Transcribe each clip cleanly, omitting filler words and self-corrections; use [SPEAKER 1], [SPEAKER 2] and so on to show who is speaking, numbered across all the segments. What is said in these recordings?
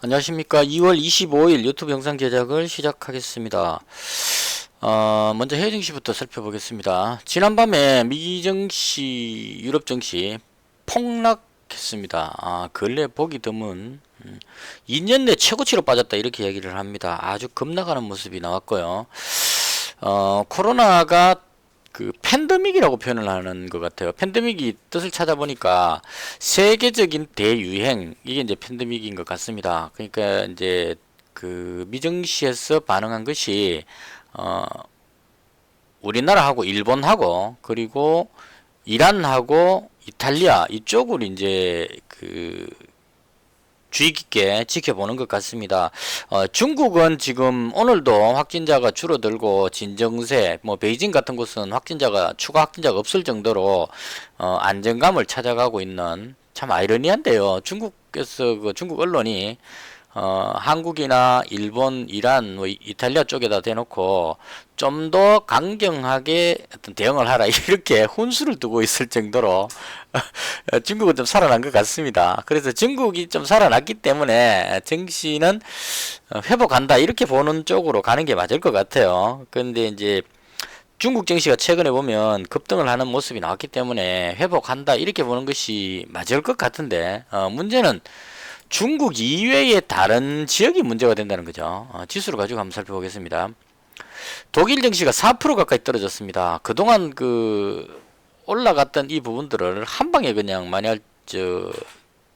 [SPEAKER 1] 안녕하십니까. 2월 25일 유튜브 영상 제작을 시작하겠습니다. 먼저 해외 증시부터 살펴보겠습니다. 지난밤에 미 증시, 유럽 증시 폭락했습니다. 근래 보기 드문 2년 내 최고치로 빠졌다 이렇게 얘기를 합니다. 아주 급락하는 모습이 나왔고요. 코로나가 그 팬데믹이라고 표현을 하는 것 같아요. 팬데믹이 뜻을 찾아보니까 세계적인 대유행, 이게 이제 팬데믹인 것 같습니다. 그러니까 이제 그 미증시에서 반응한 것이 우리나라하고 일본하고 그리고 이란하고 이탈리아 이쪽으로 이제 그 주의 깊게 지켜보는 것 같습니다. 중국은 지금 오늘도 확진자가 줄어들고 진정세, 베이징 같은 곳은 추가 확진자가 없을 정도로 안정감을 찾아가고 있는, 참 아이러니한데요. 중국 언론이 한국이나 일본, 이란, 이탈리아 쪽에다 대놓고 좀 더 강경하게 어떤 대응을 하라 이렇게 훈수를 두고 있을 정도로 중국은 좀 살아난 것 같습니다. 그래서 중국이 좀 살아났기 때문에 증시는 회복한다 이렇게 보는 쪽으로 가는 게 맞을 것 같아요. 그런데 이제 중국 증시가 최근에 보면 급등을 하는 모습이 나왔기 때문에 회복한다 이렇게 보는 것이 맞을 것 같은데 문제는 중국 이외의 다른 지역이 문제가 된다는 거죠. 지수를 가지고 한번 살펴보겠습니다. 독일 증시가 4% 가까이 떨어졌습니다. 그동안 올라갔던 이 부분들을 한 방에 그냥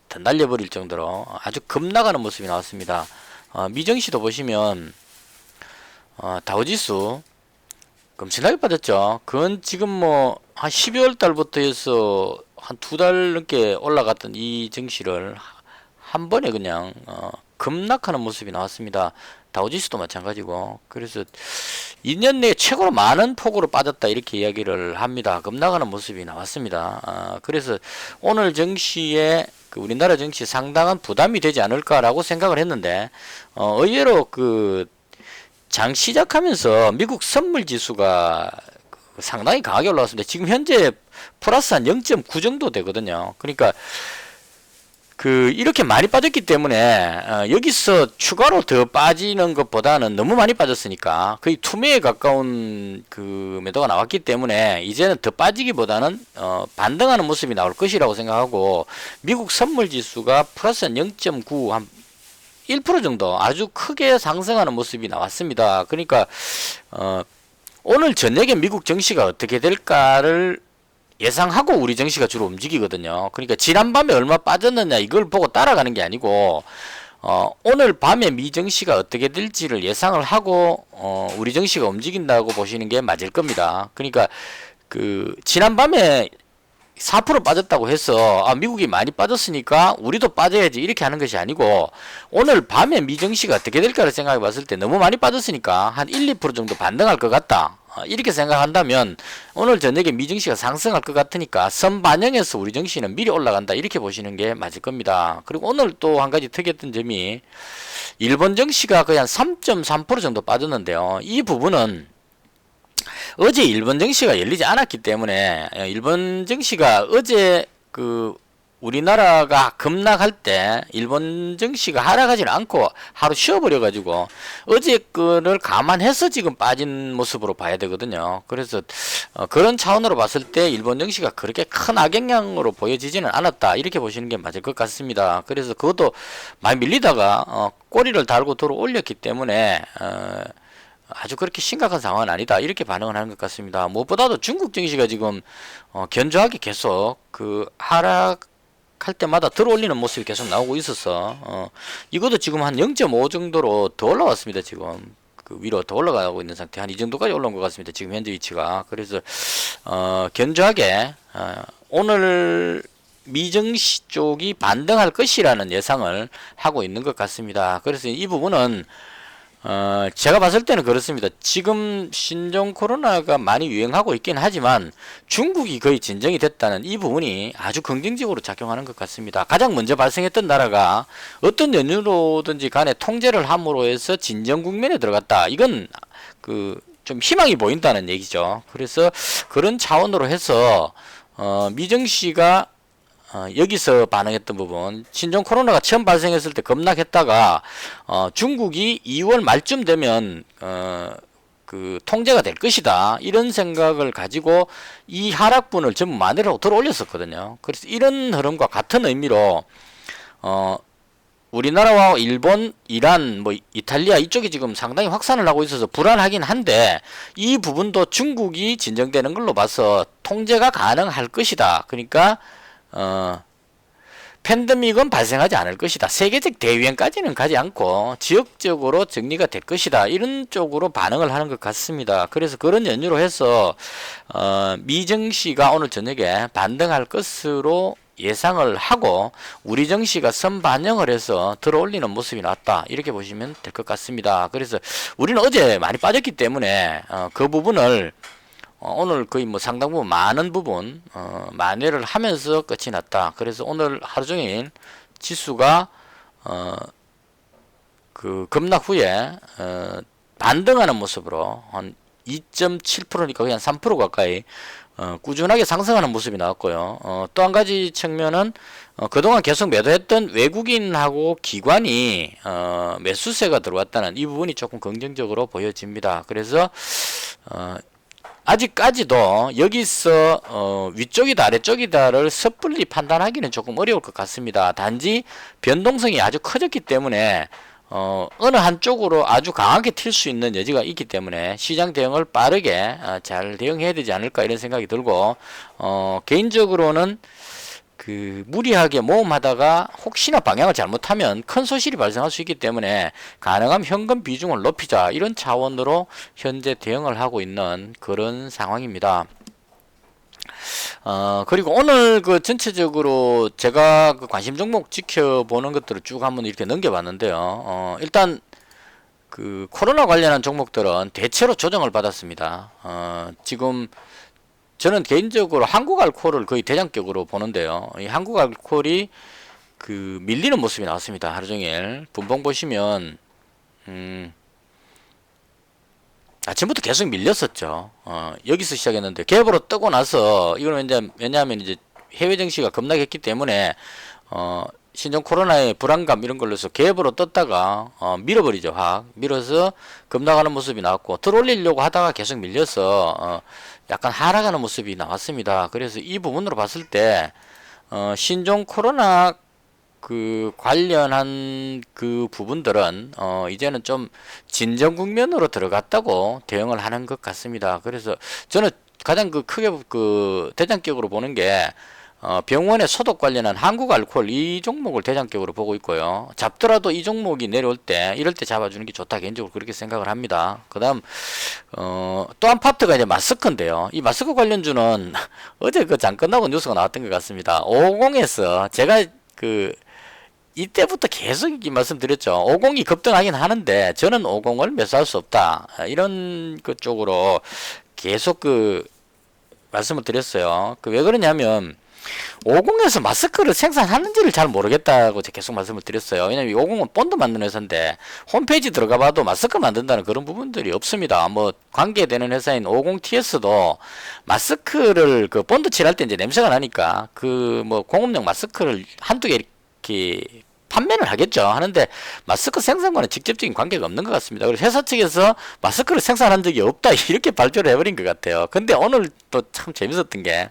[SPEAKER 1] 다 날려버릴 정도로 아주 급나가는 모습이 나왔습니다. 미 증시도 보시면 다우지수 엄청나게 빠졌죠. 그건 지금 한 12월 달부터 해서 한 2달 넘게 올라갔던 이 증시를 한 번에 그냥 급락하는 모습이 나왔습니다. 다우지수도 마찬가지고. 그래서 2년 내에 최고로 많은 폭으로 빠졌다 이렇게 이야기를 합니다. 급락하는 모습이 나왔습니다. 그래서 오늘 증시에 우리나라 증시 상당한 부담이 되지 않을까라고 생각을 했는데 의외로 장 시작하면서 미국 선물 지수가 상당히 강하게 올라왔습니다. 지금 현재 플러스 한 0.9 정도 되거든요. 그러니까 이렇게 많이 빠졌기 때문에 여기서 추가로 더 빠지는 것보다는 너무 많이 빠졌으니까 거의 투매에 가까운 매도가 나왔기 때문에 이제는 더 빠지기보다는 반등하는 모습이 나올 것이라고 생각하고, 미국 선물 지수가 플러스 0.9 한 1% 정도 아주 크게 상승하는 모습이 나왔습니다. 그러니까 오늘 저녁에 미국 증시가 어떻게 될까를 예상하고 우리 증시가 주로 움직이거든요. 그러니까 지난밤에 얼마 빠졌느냐 이걸 보고 따라가는 게 아니고 오늘 밤에 미 증시가 어떻게 될지를 예상을 하고 우리 증시가 움직인다고 보시는 게 맞을 겁니다. 그러니까 지난밤에 4% 빠졌다고 해서 미국이 많이 빠졌으니까 우리도 빠져야지 이렇게 하는 것이 아니고, 오늘 밤에 미 증시가 어떻게 될까를 생각해 봤을 때 너무 많이 빠졌으니까 한 1, 2% 정도 반등할 것 같다 이렇게 생각한다면 오늘 저녁에 미 증시가 상승할 것 같으니까 선반영해서 우리 증시는 미리 올라간다 이렇게 보시는 게 맞을 겁니다. 그리고 오늘 또 한 가지 특이했던 점이 일본 증시가 거의 한 3.3% 정도 빠졌는데요. 이 부분은 어제 일본 증시가 열리지 않았기 때문에, 일본 증시가 어제 우리나라가 급락할 때 일본 증시가 하락하지는 않고 하루 쉬어버려가지고 어제 거를 감안해서 지금 빠진 모습으로 봐야 되거든요. 그래서 그런 차원으로 봤을 때 일본 증시가 그렇게 큰 악영향으로 보여지지는 않았다 이렇게 보시는 게 맞을 것 같습니다. 그래서 그것도 많이 밀리다가 꼬리를 달고 들어 올렸기 때문에 아주 그렇게 심각한 상황은 아니다 이렇게 반응을 하는 것 같습니다. 무엇보다도 중국 증시가 지금 견조하게 계속 하락할 때마다 들어올리는 모습이 계속 나오고 있어서 이것도 지금 한 0.5 정도로 더 올라왔습니다. 지금 위로 더 올라가고 있는 상태, 한 이 정도까지 올라온 것 같습니다. 지금 현재 위치가. 그래서 견조하게 오늘 미증시 쪽이 반등할 것이라는 예상을 하고 있는 것 같습니다. 그래서 이 부분은 제가 봤을 때는 그렇습니다. 지금 신종 코로나가 많이 유행하고 있긴 하지만 중국이 거의 진정이 됐다는 이 부분이 아주 긍정적으로 작용하는 것 같습니다. 가장 먼저 발생했던 나라가 어떤 연유로든지 간에 통제를 함으로 해서 진정 국면에 들어갔다. 이건 좀 희망이 보인다는 얘기죠. 그래서 그런 차원으로 해서 미증시가 여기서 반응했던 부분, 신종 코로나가 처음 발생했을 때 급락했다가 중국이 2월 말쯤 되면 그 통제가 될 것이다, 이런 생각을 가지고 이 하락분을 전부 마늘하고 들어 올렸었거든요. 그래서 이런 흐름과 같은 의미로 우리나라와 일본, 이란, 뭐 이탈리아 이쪽이 지금 상당히 확산을 하고 있어서 불안하긴 한데, 이 부분도 중국이 진정되는 걸로 봐서 통제가 가능할 것이다. 그러니까 팬데믹은 발생하지 않을 것이다. 세계적 대유행까지는 가지 않고 지역적으로 정리가 될 것이다. 이런 쪽으로 반응을 하는 것 같습니다. 그래서 그런 연유로 해서 미 증시가 오늘 저녁에 반등할 것으로 예상을 하고, 우리 증시가 선반영을 해서 들어올리는 모습이 나왔다, 이렇게 보시면 될 것 같습니다. 그래서 우리는 어제 많이 빠졌기 때문에 그 부분을 오늘 거의 뭐 상당 부분, 많은 부분 만회를 하면서 끝이 났다. 그래서 오늘 하루 종일 지수가 그 급락 후에 반등하는 모습으로 한 2.7%니까 거의 한 3% 가까이 꾸준하게 상승하는 모습이 나왔고요. 또 한 가지 측면은 그동안 계속 매도했던 외국인하고 기관이 매수세가 들어왔다는 이 부분이 조금 긍정적으로 보여집니다. 그래서 아직까지도 여기서 위쪽이다 아래쪽이다를 섣불리 판단하기는 조금 어려울 것 같습니다. 단지 변동성이 아주 커졌기 때문에 어느 한쪽으로 아주 강하게 튈 수 있는 여지가 있기 때문에 시장 대응을 빠르게 잘 대응해야 되지 않을까, 이런 생각이 들고, 개인적으로는 그 무리하게 모험하다가 혹시나 방향을 잘못하면 큰 손실이 발생할 수 있기 때문에 가능하면 현금 비중을 높이자, 이런 차원으로 현재 대응을 하고 있는 그런 상황입니다. 그리고 오늘 그 전체적으로 제가 그 관심 종목 지켜보는 것들을 쭉 한번 이렇게 넘겨봤는데요. 일단 그 코로나 관련한 종목들은 대체로 조정을 받았습니다. 지금 저는 개인적으로 한국알코올을 거의 대장격으로 보는데요. 이 한국알코올이 그 밀리는 모습이 나왔습니다. 하루 종일 분봉 보시면 아침부터 계속 밀렸었죠. 여기서 시작했는데 갭으로 뜨고 나서, 이거는 왜냐하면 이제 해외 증시가 급락했기 때문에 신종 코로나의 불안감 이런 걸로 해서 갭으로 떴다가 밀어버리죠. 확 밀어서 급락하는 모습이 나왔고, 들어올리려고 하다가 계속 밀려서 약간 하락하는 모습이 나왔습니다. 그래서 이 부분으로 봤을 때 신종 코로나 그 관련한 그 부분들은 이제는 좀 진정 국면으로 들어갔다고 대응을 하는 것 같습니다. 그래서 저는 가장 그 크게 그 대장격으로 보는 게 병원의 소독 관련한 한국알코올, 이 종목을 대장격으로 보고 있고요. 잡더라도 이 종목이 내려올 때, 이럴 때 잡아주는 게 좋다, 개인적으로 그렇게 생각을 합니다. 그 다음 또 한 파트가 이제 마스크인데요. 이 마스크 관련주는 어제 그 장 끝나고 뉴스가 나왔던 것 같습니다. 50에서 제가 그 이때부터 계속 말씀드렸죠. 50이 급등하긴 하는데 저는 50을 매수할 수 없다, 이런 것 쪽으로 계속 그 말씀을 드렸어요. 그 왜 그러냐면 50에서 마스크를 생산하는지를 잘 모르겠다고 제가 계속 말씀을 드렸어요. 왜냐면 50은 본드 만드는 회사인데 홈페이지 들어가 봐도 마스크 만든다는 그런 부분들이 없습니다. 뭐 관계되는 회사인 50TS도 마스크를 그 본드 칠할 때 이제 냄새가 나니까 그 뭐 공업용 마스크를 한두 개 이렇게 판매를 하겠죠. 하는데 마스크 생산과는 직접적인 관계가 없는 것 같습니다. 그래서 회사 측에서 마스크를 생산한 적이 없다, 이렇게 발표를 해버린 것 같아요. 근데 오늘 또 참 재밌었던 게,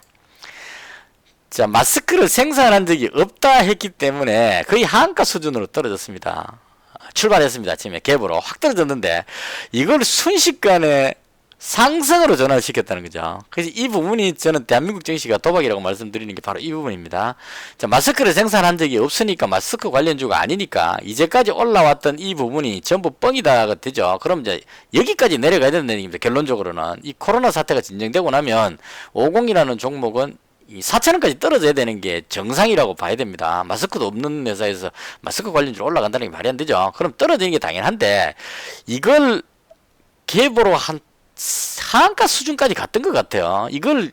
[SPEAKER 1] 자, 마스크를 생산한 적이 없다 했기 때문에 거의 하한가 수준으로 떨어졌습니다. 출발했습니다. 아침에 갭으로 확 떨어졌는데 이걸 순식간에 상승으로 전환을 시켰다는 거죠. 그래서 이 부분이 저는 대한민국 증시가 도박이라고 말씀드리는 게 바로 이 부분입니다. 자, 마스크를 생산한 적이 없으니까 마스크 관련주가 아니니까 이제까지 올라왔던 이 부분이 전부 뻥이다가 되죠. 그럼 이제 여기까지 내려가야 된다는 얘기입니다. 결론적으로는 이 코로나 사태가 진정되고 나면 50이라는 종목은 이 4,000원까지 떨어져야 되는 게 정상이라고 봐야 됩니다. 마스크도 없는 회사에서 마스크 관련주로 올라간다는 게 말이 안 되죠. 그럼 떨어지는 게 당연한데 이걸 갭으로 한 하한가 수준까지 갔던 것 같아요. 이걸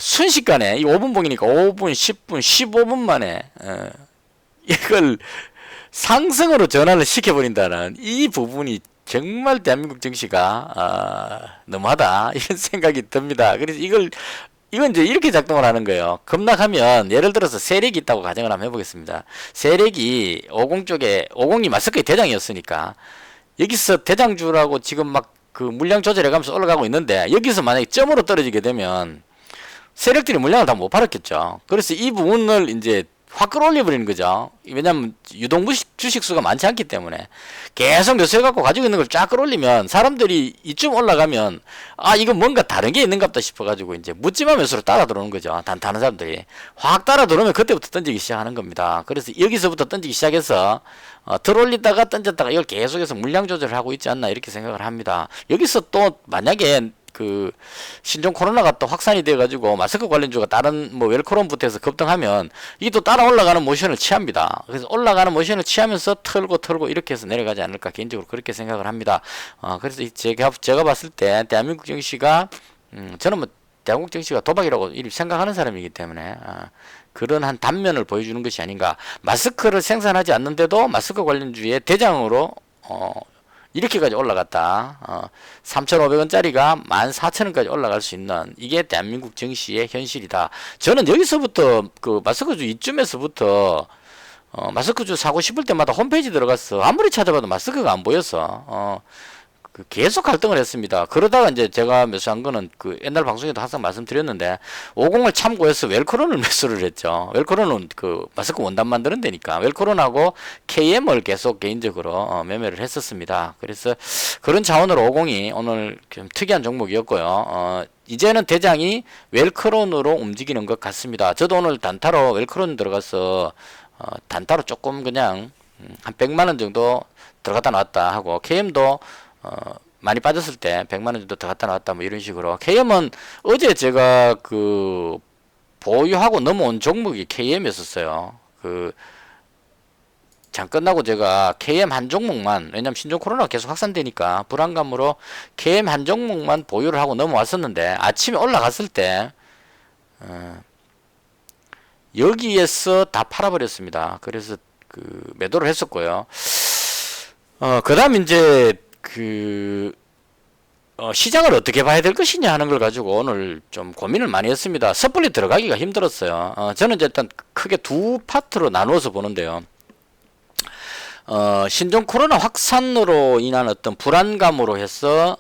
[SPEAKER 1] 순식간에, 이 5분 봉이니까 5분, 10분, 15분 만에 이걸 상승으로 전환을 시켜버린다는 이 부분이 정말 대한민국 증시가 너무하다, 이런 생각이 듭니다. 그래서 이걸 이건 이제 이렇게 작동을 하는 거예요. 급락하면 예를 들어서 세력이 있다고 가정을 한번 해보겠습니다. 세력이 50 쪽에 50이 마스크의 대장이었으니까 여기서 대장주라고 지금 막 그 물량 조절해가면서 올라가고 있는데 여기서 만약에 점으로 떨어지게 되면 세력들이 물량을 다 못 팔았겠죠. 그래서 이 부분을 이제 확 끌어올려버리는 거죠. 왜냐면 유동 주식수가 많지 않기 때문에 계속 매수해 갖고 가지고 있는 걸 쫙 끌어올리면 사람들이 이쯤 올라가면 아 이거 뭔가 다른 게 있는가 보다 싶어 가지고 이제 묻지마 매수로 따라 들어오는 거죠. 다른 사람들이 확 따라 들어오면 그때부터 던지기 시작하는 겁니다. 그래서 여기서부터 던지기 시작해서 들어올리다가 던졌다가 이걸 계속해서 물량 조절을 하고 있지 않나 이렇게 생각을 합니다. 여기서 또 만약에 그 신종 코로나가 또 확산이 돼 가지고 마스크 관련주가 다른 뭐 웰크롬부터 해서 급등하면 이게 또 따라 올라가는 모션을 취합니다. 그래서 올라가는 모션을 취하면서 털고 이렇게 해서 내려가지 않을까 개인적으로 그렇게 생각을 합니다. 그래서 제가 봤을 때 대한민국 증시가 저는 뭐 대한민국 증시가 도박이라고 생각하는 사람이기 때문에 그런 한 단면을 보여주는 것이 아닌가. 마스크를 생산하지 않는데도 마스크 관련주의 대장으로 이렇게까지 올라갔다. 3,500원짜리가 14,000원까지 올라갈 수 있는 이게 대한민국 증시의 현실이다. 저는 여기서부터 그 마스크주 이쯤에서부터 마스크주 사고 싶을 때마다 홈페이지 들어가서 아무리 찾아봐도 마스크가 안 보여서 계속 갈등을 했습니다. 그러다가 이제 제가 매수한 거는 그 옛날 방송에도 항상 말씀드렸는데 50을 참고해서 웰크론을 매수를 했죠. 웰크론은 그 마스크 원단 만드는 데니까 웰크론하고 KM을 계속 개인적으로 매매를 했었습니다. 그래서 그런 차원으로 50이 오늘 좀 특이한 종목이었고요. 이제는 대장이 웰크론으로 움직이는 것 같습니다. 저도 오늘 단타로 웰크론 들어가서 단타로 조금 그냥 한 100만원 정도 들어갔다 나왔다 하고 KM도 많이 빠졌을 때 100만원 정도 더 갖다 놨다 뭐 이런 식으로. KM은 어제 제가 그 보유하고 넘어온 종목이 KM이었어요. 장 끝나고 제가 KM 한 종목만, 왜냐면 신종 코로나가 계속 확산되니까 불안감으로 KM 한 종목만 보유를 하고 넘어왔었는데 아침에 올라갔을 때 여기에서 다 팔아버렸습니다. 그래서 매도를 했었고요. 그 다음 이제 시장을 어떻게 봐야 될 것이냐 하는 걸 가지고 오늘 좀 고민을 많이 했습니다. 섣불리 들어가기가 힘들었어요. 저는 이제 일단 크게 두 파트로 나누어서 보는데요. 신종 코로나 확산으로 인한 어떤 불안감으로 해서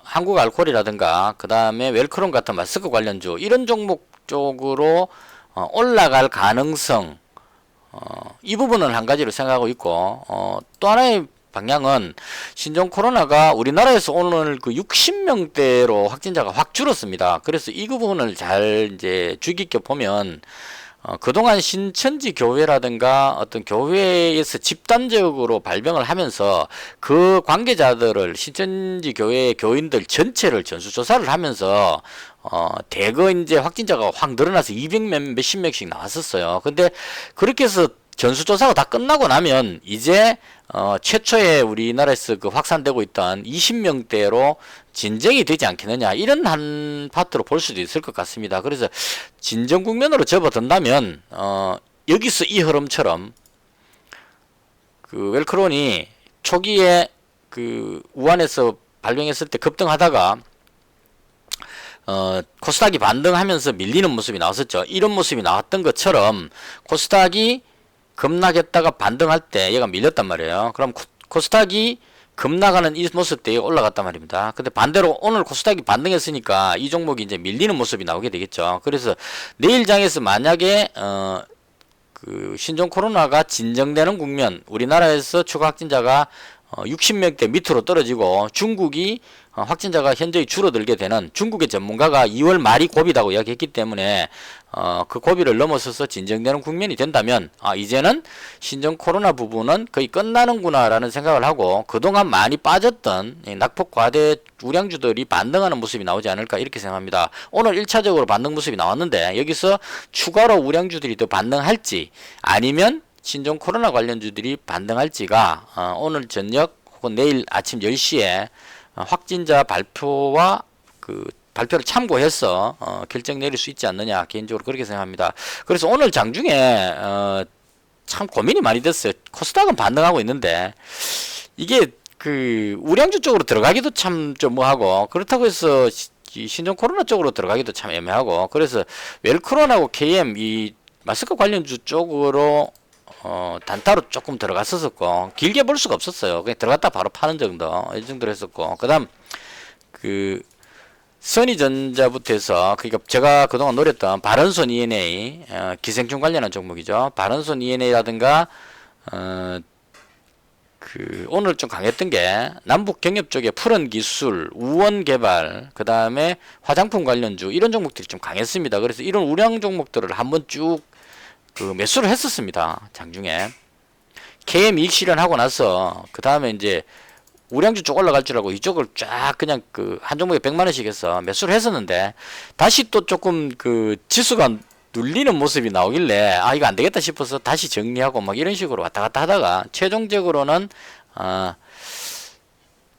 [SPEAKER 1] 한국알코올이라든가 그 다음에 웰크롬 같은 마스크 관련주 이런 종목 쪽으로 올라갈 가능성, 이 부분은 한 가지로 생각하고 있고, 또 하나의 방향은 신종 코로나가 우리나라에서 오늘 그 60명대로 확진자가 확 줄었습니다. 그래서 이 부분을 잘 이제 주의 깊게 보면 그동안 신천지 교회라든가 어떤 교회에서 집단적으로 발병을 하면서 그 관계자들을 신천지 교회의 교인들 전체를 전수조사를 하면서 대거 이제 확진자가 확 늘어나서 200 몇십 명씩 나왔었어요. 근데 그렇게 해서 전수조사가 다 끝나고 나면 이제 최초에 우리나라에서 그 확산되고 있던 20명대로 진정이 되지 않겠느냐 이런 한 파트로 볼 수도 있을 것 같습니다. 그래서 진정 국면으로 접어든다면 여기서 이 흐름처럼 그 웰크론이 초기에 그 우한에서 발병했을 때 급등하다가 코스닥이 반등하면서 밀리는 모습이 나왔었죠. 이런 모습이 나왔던 것처럼 코스닥이 급락했다가 반등할 때 얘가 밀렸단 말이에요. 그럼 코스닥이 급락하는 이 모습 때 올라갔단 말입니다. 근데 반대로 오늘 코스닥이 반등했으니까 이 종목이 이제 밀리는 모습이 나오게 되겠죠. 그래서 내일 장에서 만약에 그 신종 코로나가 진정되는 국면, 우리나라에서 추가 확진자가 60명대 밑으로 떨어지고 중국이 확진자가 현저히 줄어들게 되는, 중국의 전문가가 2월 말이 고비다고 이야기했기 때문에 그 고비를 넘어서서 진정되는 국면이 된다면 이제는 신종 코로나 부분은 거의 끝나는구나 라는 생각을 하고 그동안 많이 빠졌던 낙폭 과대 우량주들이 반등하는 모습이 나오지 않을까 이렇게 생각합니다. 오늘 1차적으로 반등 모습이 나왔는데 여기서 추가로 우량주들이 더 반등할지 아니면 신종 코로나 관련주들이 반등할지가 오늘 저녁 혹은 내일 아침 10시에 확진자 발표와 그 발표를 참고해서 결정 내릴 수 있지 않느냐 개인적으로 그렇게 생각합니다. 그래서 오늘 장중에 참 고민이 많이 됐어요. 코스닥은 반등하고 있는데 이게 그 우량주 쪽으로 들어가기도 참 좀 뭐하고, 그렇다고 해서 이 신종 코로나 쪽으로 들어가기도 참 애매하고, 그래서 웰크론하고 KM 이 마스크 관련주 쪽으로 단타로 조금 들어갔었고, 길게 볼 수가 없었어요. 그냥 들어갔다 바로 파는 정도, 이 정도로 했었고, 그다음 그 선희전자부터 해서, 그러니까 제가 그동안 노렸던 바른손 ENA, 기생충 관련한 종목이죠. 바른손 ENA라든가 오늘 좀 강했던 게 남북 경협 쪽에 푸른 기술, 우원 개발, 그 다음에 화장품 관련주, 이런 종목들이 좀 강했습니다. 그래서 이런 우량 종목들을 한번 쭉 매수를 했었습니다. 장중에. KM 이익 실현하고 나서, 그 다음에 이제 우량주 쪽 올라갈 줄 알고 이쪽을 쫙 그냥 한 종목에 100만원씩 해서 매수를 했었는데, 다시 또 조금 지수가 눌리는 모습이 나오길래 이거 안 되겠다 싶어서 다시 정리하고 막 이런 식으로 왔다 갔다 하다가 최종적으로는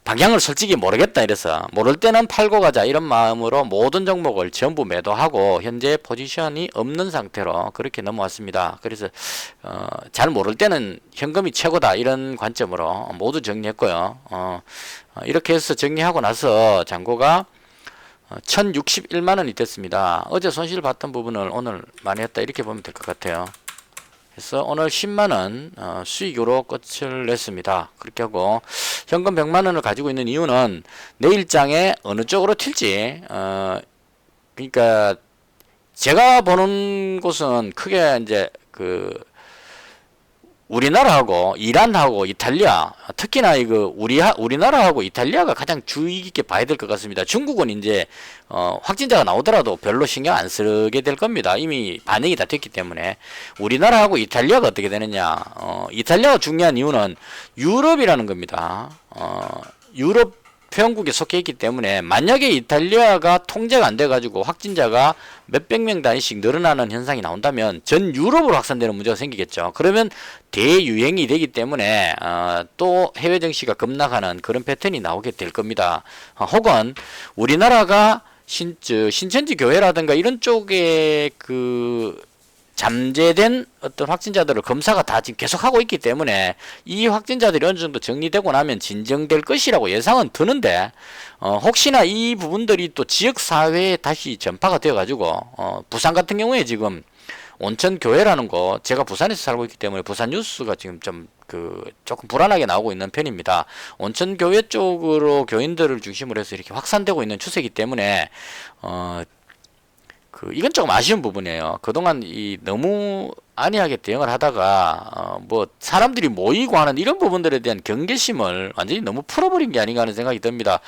[SPEAKER 1] 방향을 솔직히 모르겠다 이래서, 모를 때는 팔고 가자 이런 마음으로 모든 종목을 전부 매도하고 현재 포지션이 없는 상태로 그렇게 넘어왔습니다. 그래서 잘 모를 때는 현금이 최고다 이런 관점으로 모두 정리했고요. 이렇게 해서 정리하고 나서 잔고가 1061만원이 됐습니다. 어제 손실 봤던 부분을 오늘 많이 했다 이렇게 보면 될 것 같아요. 그래서 오늘 10만원 수익으로 끝을 냈습니다. 그렇게 하고 현금 100만원을 가지고 있는 이유는 내일장에 어느 쪽으로 튈지, 그러니까 제가 보는 곳은 크게 이제 우리나라하고 이란하고 이탈리아, 특히나 우리나라하고 이탈리아가 가장 주의 깊게 봐야 될 것 같습니다. 중국은 이제 확진자가 나오더라도 별로 신경 안 쓰게 될 겁니다. 이미 반영이 다 됐기 때문에. 우리나라하고 이탈리아가 어떻게 되느냐, 이탈리아가 중요한 이유는 유럽이라는 겁니다. 유럽 회원국에 속해 있기 때문에 만약에 이탈리아가 통제가 안 돼가지고 확진자가 몇백 명 단위씩 늘어나는 현상이 나온다면 전 유럽으로 확산되는 문제가 생기겠죠. 그러면 대유행이 되기 때문에 또 해외 증시가 급락하는 그런 패턴이 나오게 될 겁니다. 혹은 우리나라가 신천지 교회라든가 이런 쪽에 잠재된 어떤 확진자들을 검사가 다 지금 계속하고 있기 때문에 이 확진자들이 어느 정도 정리되고 나면 진정될 것이라고 예상은 드는데, 혹시나 이 부분들이 또 지역사회에 다시 전파가 되어가지고, 부산 같은 경우에 지금 온천교회라는 거, 제가 부산에서 살고 있기 때문에 부산 뉴스가 지금 좀 조금 불안하게 나오고 있는 편입니다. 온천교회 쪽으로 교인들을 중심으로 해서 이렇게 확산되고 있는 추세이기 때문에, 이건 조금 아쉬운 부분이에요. 그동안 너무 안이하게 대응을 하다가 사람들이 모이고 하는 이런 부분들에 대한 경계심을 완전히 너무 풀어버린 게 아닌가 하는 생각이 듭니다.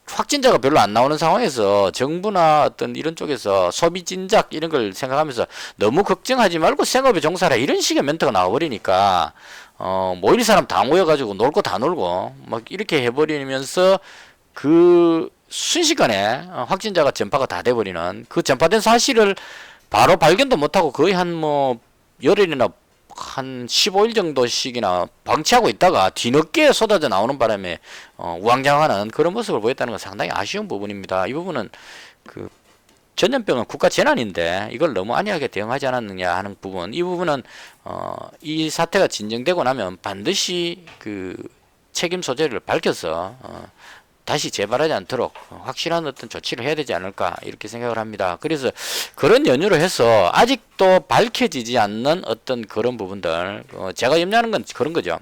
[SPEAKER 1] 확진자가 별로 안 나오는 상황에서 정부나 어떤 이런 쪽에서 소비 진작 이런 걸 생각하면서 너무 걱정하지 말고 생업에 종사하라 이런 식의 멘트가 나와버리니까 모일 사람 다 모여가지고 놀 거 다 놀고 막 이렇게 해버리면서 순식간에 확진자가 전파가 다 돼버리는, 전파된 사실을 바로 발견도 못하고 거의 열흘이나 한 15일 정도씩이나 방치하고 있다가 뒤늦게 쏟아져 나오는 바람에 우왕좌왕하는 그런 모습을 보였다는 건 상당히 아쉬운 부분입니다. 이 부분은 전염병은 국가 재난인데 이걸 너무 안이하게 대응하지 않았느냐 하는 부분, 이 부분은 이 사태가 진정되고 나면 반드시 책임 소재를 밝혀서 다시 재발하지 않도록 확실한 어떤 조치를 해야 되지 않을까 이렇게 생각을 합니다. 그래서 그런 연유로 해서 아직도 밝혀지지 않는 어떤 그런 부분들, 제가 염려하는 건 그런 거죠.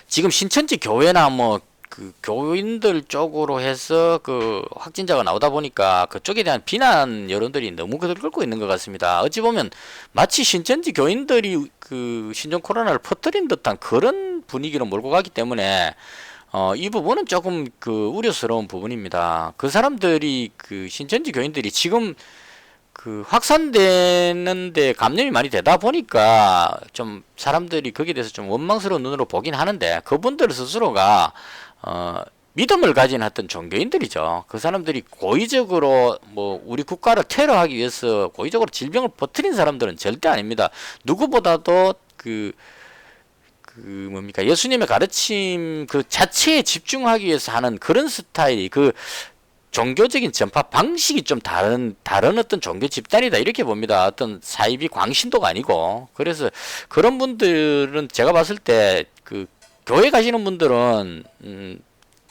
[SPEAKER 1] 지금 신천지 교회나 교인들 쪽으로 해서 확진자가 나오다 보니까 그쪽에 대한 비난 여론들이 너무 끌고 있는 것 같습니다. 어찌 보면 마치 신천지 교인들이 신종 코로나를 퍼뜨린 듯한 그런 분위기로 몰고 가기 때문에 이 부분은 조금 우려스러운 부분입니다. 그 사람들이 신천지 교인들이 지금 확산되는데 감염이 많이 되다 보니까 좀 사람들이 거기에 대해서 좀 원망스러운 눈으로 보긴 하는데, 그분들 스스로가 믿음을 가진 어떤 종교인들이죠. 그 사람들이 고의적으로 우리 국가를 테러하기 위해서 고의적으로 질병을 퍼뜨린 사람들은 절대 아닙니다. 누구보다도 예수님의 가르침 자체에 집중하기 위해서 하는 그런 스타일이, 종교적인 전파 방식이 좀 다른 어떤 종교 집단이다 이렇게 봅니다. 어떤 사이비 광신도가 아니고. 그래서 그런 분들은 제가 봤을 때 교회 가시는 분들은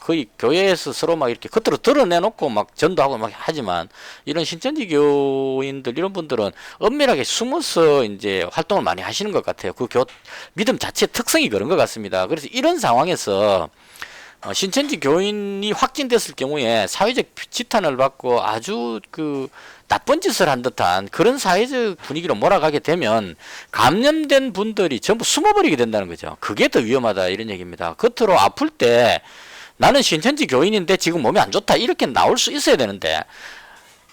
[SPEAKER 1] 거의 교회에서 서로 막 이렇게 겉으로 드러내놓고 막 전도하고 막 하지만 이런 신천지 교인들 이런 분들은 엄밀하게 숨어서 이제 활동을 많이 하시는 것 같아요. 그 믿음 자체의 특성이 그런 것 같습니다. 그래서 이런 상황에서 신천지 교인이 확진됐을 경우에 사회적 지탄을 받고 아주 그 나쁜 짓을 한 듯한 그런 사회적 분위기로 몰아가게 되면 감염된 분들이 전부 숨어버리게 된다는 거죠. 그게 더 위험하다 이런 얘기입니다. 겉으로 아플 때 나는 신천지 교인인데 지금 몸이 안 좋다 이렇게 나올 수 있어야 되는데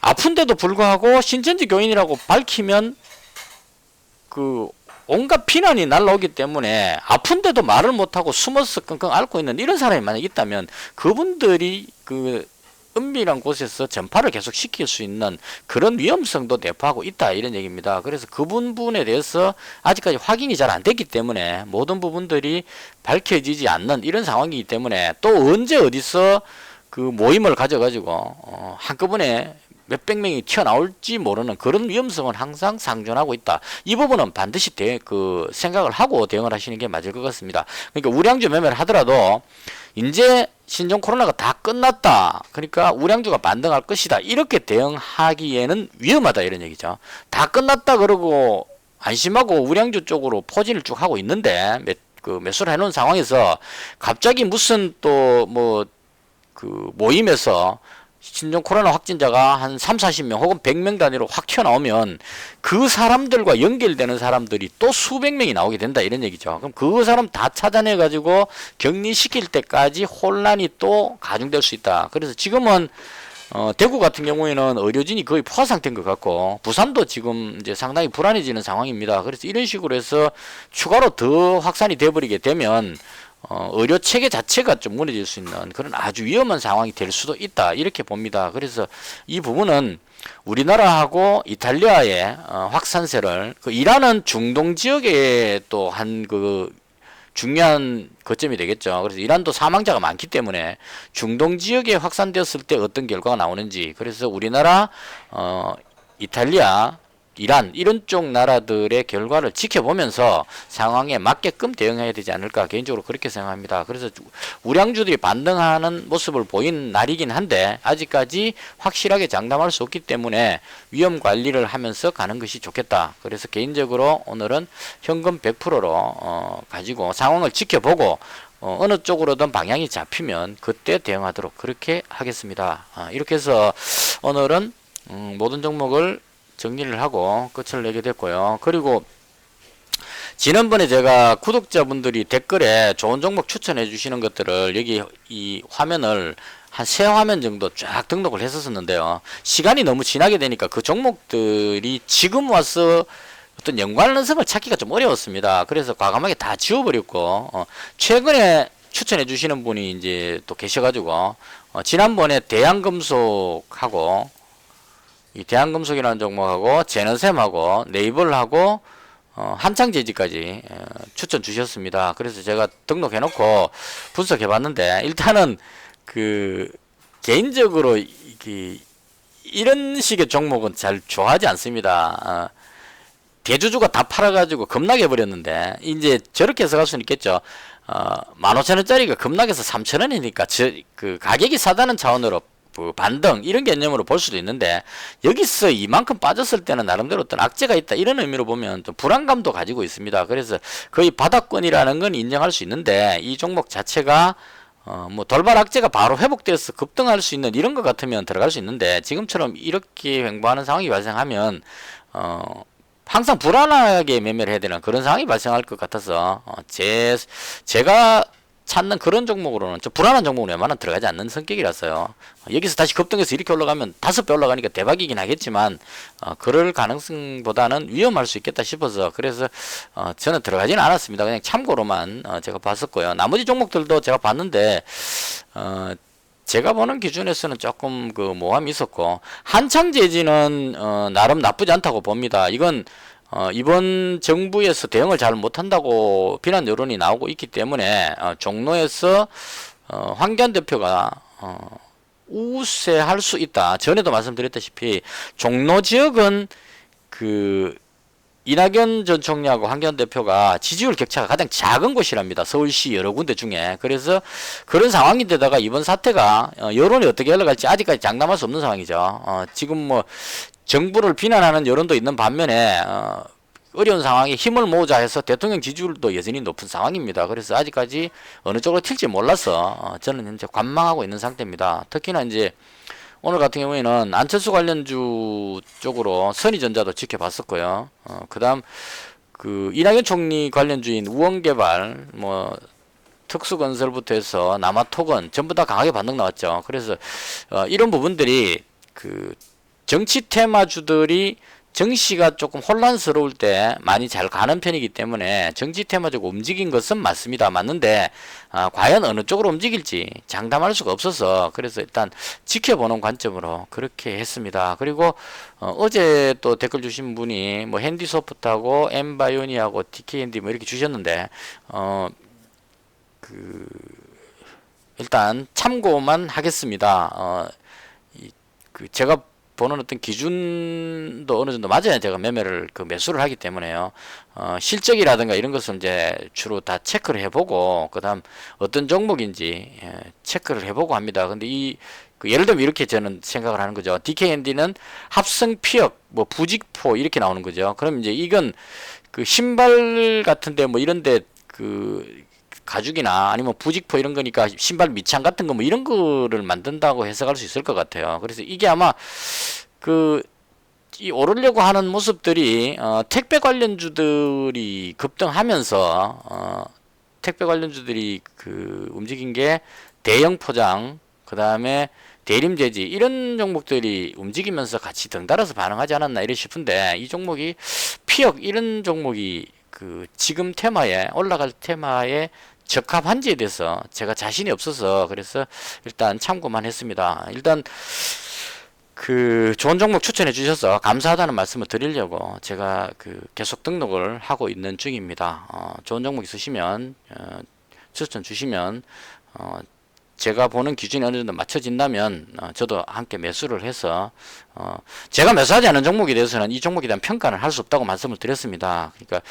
[SPEAKER 1] 아픈데도 불구하고 신천지 교인이라고 밝히면 그 온갖 비난이 날라오기 때문에 아픈데도 말을 못하고 숨어서 끙끙 앓고 있는 이런 사람이 만약 있다면 그분들이 그 은밀한 곳에서 전파를 계속 시킬 수 있는 그런 위험성도 내포하고 있다 이런 얘기입니다. 그래서 그 부분에 대해서 아직까지 확인이 잘 안 됐기 때문에 모든 부분들이 밝혀지지 않는 이런 상황이기 때문에 또 언제 어디서 그 모임을 가져가지고 한꺼번에 몇백 명이 튀어나올지 모르는 그런 위험성은 항상 상존하고 있다. 이 부분은 반드시 생각을 하고 대응을 하시는 게 맞을 것 같습니다. 그러니까 우량주 매매를 하더라도 이제 신종 코로나가 다 끝났다. 그러니까 우량주가 반등할 것이다. 이렇게 대응하기에는 위험하다 이런 얘기죠. 다 끝났다 그러고 안심하고 우량주 쪽으로 포진을 쭉 하고 있는데 매수를 해놓은 상황에서 갑자기 무슨 또 뭐 그 모임에서 신종 코로나 확진자가 한 3, 40명 혹은 100명 단위로 확 튀어나오면 그 사람들과 연결되는 사람들이 또 수백 명이 나오게 된다 이런 얘기죠. 그럼 그 사람 다 찾아내 가지고 격리시킬 때까지 혼란이 또 가중될 수 있다. 그래서 지금은 대구 같은 경우에는 의료진이 거의 포화 상태인 것 같고 부산도 지금 이제 상당히 불안해지는 상황입니다. 그래서 이런 식으로 해서 추가로 더 확산이 돼버리게 되면 의료 체계 자체가 좀 무너질 수 있는 그런 아주 위험한 상황이 될 수도 있다 이렇게 봅니다. 그래서 이 부분은 우리나라하고 이탈리아의 확산세를 그 이란은 중동 지역에 또 한 그 중요한 거점이 되겠죠. 그래서 이란도 사망자가 많기 때문에 중동 지역에 확산되었을 때 어떤 결과가 나오는지 그래서 우리나라 이탈리아 이란 이런 쪽 나라들의 결과를 지켜보면서 상황에 맞게끔 대응해야 되지 않을까 개인적으로 그렇게 생각합니다. 그래서 우량주들이 반등하는 모습을 보인 날이긴 한데 아직까지 확실하게 장담할 수 없기 때문에 위험 관리를 하면서 가는 것이 좋겠다. 그래서 개인적으로 오늘은 현금 100%로 가지고 상황을 지켜보고 어느 쪽으로든 방향이 잡히면 그때 대응하도록 그렇게 하겠습니다. 이렇게 해서 오늘은 모든 종목을 정리를 하고 끝을 내게 됐고요. 그리고 지난번에 제가 구독자분들이 댓글에 좋은 종목 추천해 주시는 것들을 여기 이 화면을 한 3화면 정도 쫙 등록을 했었는데요. 시간이 너무 지나게 되니까 그 종목들이 지금 와서 어떤 연관성을 찾기가 좀 어려웠습니다. 그래서 과감하게 다 지워버렸고 최근에 추천해 주시는 분이 이제 또 계셔가지고 지난번에 대한금속하고 이 대한금속이라는 종목하고 제너셈하고 네이버하고 한창제지까지 추천 주셨습니다. 그래서 제가 등록해 놓고 분석해 봤는데 일단은 그 개인적으로 이런 식의 종목은 잘 좋아하지 않습니다. 대주주가 다 팔아가지고 급락해 버렸는데 이제 저렇게 해서 갈 수는 있겠죠. 15,000원짜리가 급락해서 3,000원이니까 그 가격이 싸다는 차원으로 반등 이런 개념으로 볼 수도 있는데 여기서 이만큼 빠졌을 때는 나름대로 어떤 악재가 있다 이런 의미로 보면 좀 불안감도 가지고 있습니다. 그래서 거의 바닥권이라는 건 인정할 수 있는데 이 종목 자체가 뭐 돌발 악재가 바로 회복돼서 급등할 수 있는 이런 것 같으면 들어갈 수 있는데 지금처럼 이렇게 횡보하는 상황이 발생하면 항상 불안하게 매매를 해야 되는 그런 상황이 발생할 것 같아서 제가 찾는 그런 종목으로는 좀 불안한 종목은 웬만하면 들어가지 않는 성격이라서요. 여기서 다시 급등해서 이렇게 올라가면 5배 올라가니까 대박이긴 하겠지만 그럴 가능성보다는 위험할 수 있겠다 싶어서 그래서 저는 들어가지는 않았습니다. 그냥 참고로만 제가 봤었고요. 나머지 종목들도 제가 봤는데 제가 보는 기준에서는 조금 그 모함이 있었고 한창제지는 나름 나쁘지 않다고 봅니다. 이건 이번 정부에서 대응을 잘 못한다고 비난 여론이 나오고 있기 때문에 종로에서 황교안 대표가 우세할 수 있다. 전에도 말씀드렸다시피 종로 지역은 그 이낙연 전 총리하고 황교안 대표가 지지율 격차가 가장 작은 곳이랍니다. 서울시 여러 군데 중에. 그래서 그런 상황인데다가 이번 사태가 여론이 어떻게 흘러갈지 아직까지 장담할 수 없는 상황이죠. 지금 뭐 정부를 비난하는 여론도 있는 반면에 어려운 상황에 힘을 모으자 해서 대통령 지지율도 여전히 높은 상황입니다. 그래서 아직까지 어느 쪽으로 튈지 몰라서 저는 현재 관망하고 있는 상태입니다. 특히나 이제 오늘 같은 경우에는 안철수 관련주 쪽으로 선의전자도 지켜봤었고요. 그다음 그 이낙연 총리 관련주인 우원개발, 뭐 특수건설부터 해서 남아토건 전부 다 강하게 반등 나왔죠. 그래서 이런 부분들이 그 정치 테마주들이 정시가 조금 혼란스러울 때 많이 잘 가는 편이기 때문에 정치 테마적으로 움직인 것은 맞습니다. 맞는데 과연 어느 쪽으로 움직일지 장담할 수가 없어서 그래서 일단 지켜보는 관점으로 그렇게 했습니다. 그리고 어제 또 댓글 주신 분이 뭐 핸디소프트하고 엠바이오니하고 DKND 뭐 이렇게 주셨는데 일단 참고만 하겠습니다. 제가 보는 어떤 기준도 어느 정도 맞아야 제가 매매를 매수를 하기 때문에요. 실적이라든가 이런 것을 이제 주로 다 체크를 해보고 그다음 어떤 종목인지 체크를 해보고 합니다. 근데 예를 들면 이렇게 저는 생각을 하는 거죠. DKND는 합성 피혁, 뭐 부직포 이렇게 나오는 거죠. 그럼 이제 이건 그 신발 같은데 뭐 이런데 가죽이나 아니면 부직포 이런 거니까 신발 밑창 같은 거 뭐 이런 거를 만든다고 해석할 수 있을 것 같아요. 그래서 이게 아마 이 오르려고 하는 모습들이 택배 관련주들이 급등하면서 택배 관련주들이 움직인 게 대형 포장, 그 다음에 대림제지 이런 종목들이 움직이면서 같이 덩달아서 반응하지 않았나 이래 싶은데 이 종목이 피혁 이런 종목이 지금 테마에 올라갈 테마에 적합한지에 대해서 제가 자신이 없어서 그래서 일단 참고만 했습니다. 일단 좋은 종목 추천해 주셔서 감사하다는 말씀을 드리려고 제가 계속 등록을 하고 있는 중입니다. 좋은 종목 있으시면 추천 주시면 제가 보는 기준이 어느 정도 맞춰진다면 저도 함께 매수를 해서 제가 매수하지 않은 종목에 대해서는 이 종목에 대한 평가는 할 수 없다고 말씀을 드렸습니다. 그러니까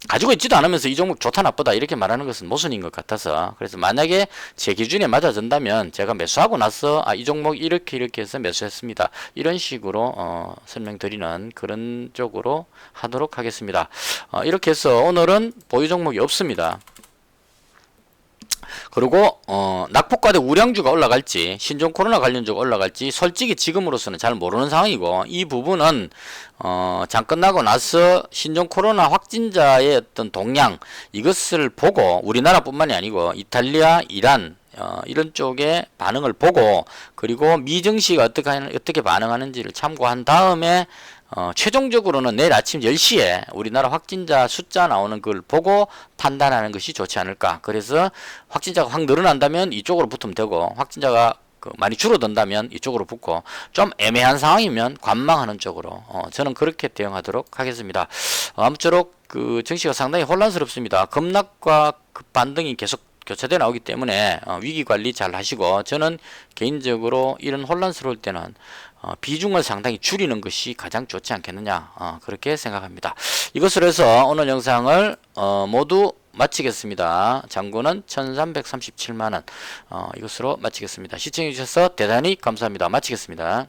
[SPEAKER 1] 가지고 있지도 않으면서 이 종목 좋다 나쁘다 이렇게 말하는 것은 모순인 것 같아서 그래서 만약에 제 기준에 맞아진다면 제가 매수하고 나서 이 종목 이렇게 해서 매수했습니다 이런 식으로 설명드리는 그런 쪽으로 하도록 하겠습니다. 이렇게 해서 오늘은 보유 종목이 없습니다. 그리고 낙폭과대 우량주가 올라갈지 신종 코로나 관련주가 올라갈지 솔직히 지금으로서는 잘 모르는 상황이고 이 부분은 장 끝나고 나서 신종 코로나 확진자의 어떤 동향 이것을 보고 우리나라뿐만이 아니고 이탈리아, 이란 이런 쪽의 반응을 보고 그리고 미증시가 어떻게 반응하는지를 참고한 다음에 최종적으로는 내일 아침 10시에 우리나라 확진자 숫자 나오는 걸 보고 판단하는 것이 좋지 않을까. 그래서 확진자가 확 늘어난다면 이쪽으로 붙으면 되고 확진자가 많이 줄어든다면 이쪽으로 붙고 좀 애매한 상황이면 관망하는 쪽으로 저는 그렇게 대응하도록 하겠습니다. 아무쪼록 증시가 상당히 혼란스럽습니다. 급락과 급반등이 계속 교차돼 나오기 때문에 위기 관리 잘 하시고 저는 개인적으로 이런 혼란스러울 때는 비중을 상당히 줄이는 것이 가장 좋지 않겠느냐 그렇게 생각합니다. 이것으로 해서 오늘 영상을 모두 마치겠습니다. 잔고는 1337만원 이것으로 마치겠습니다. 시청해 주셔서 대단히 감사합니다. 마치겠습니다.